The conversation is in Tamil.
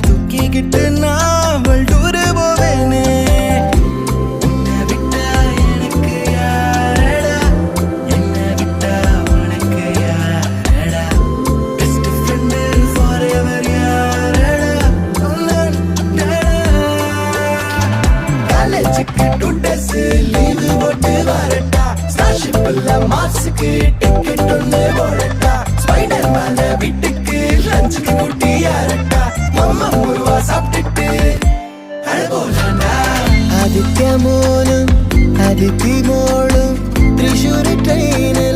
தூக்கிக்கிட்டு நான் டூரு போவேனே. உன்னை விட்டா எனக்கு யாரடா, என்னை விட்டா உனக்கு யாரடா, பெஸ்ட் ஃப்ரெண்டு ஃபாரெவர் யாரடா, காலேஜுக்கு 2 days லீவு போட்டு வரட்டா, ஸ்காலர்ஷிப்ல மார்க்ஸுக்கு டிக்கெட் ஒன்று போடட்டா, ஸ்பைடர் மேல வீட்டுக்கு லஞ்சுக்கு கூட்டி யாரட்டா, அம்மா முருவா சாப்பிட்டுட்டு அழகோலாண்டா. ആദിത്യമോനും അതിഥിമോളും തൃശ്ശൂർ ട്രെയിനിൽ